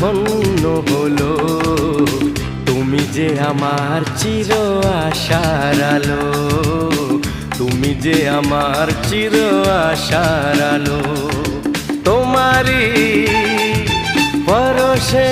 ধন্য হলো, তুমি যে আমার চির আশার আলো, তুমি যে আমার চির আশার আলো। তোমারই পরশে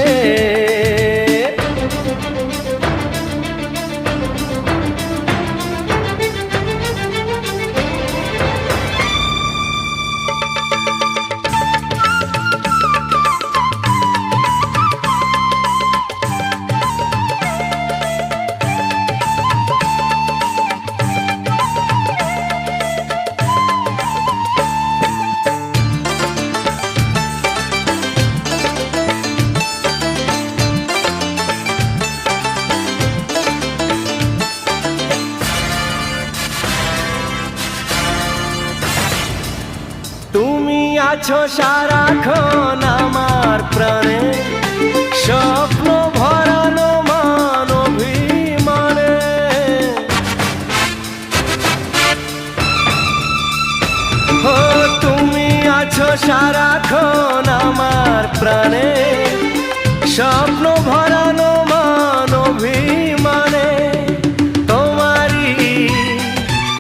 তুমি আছো সারাক্ষণ আমার প্রাণে, স্বপ্ন ভরানো মান অভিমানে। ও তুমি আছো সারাক্ষণ আমার প্রাণে, সব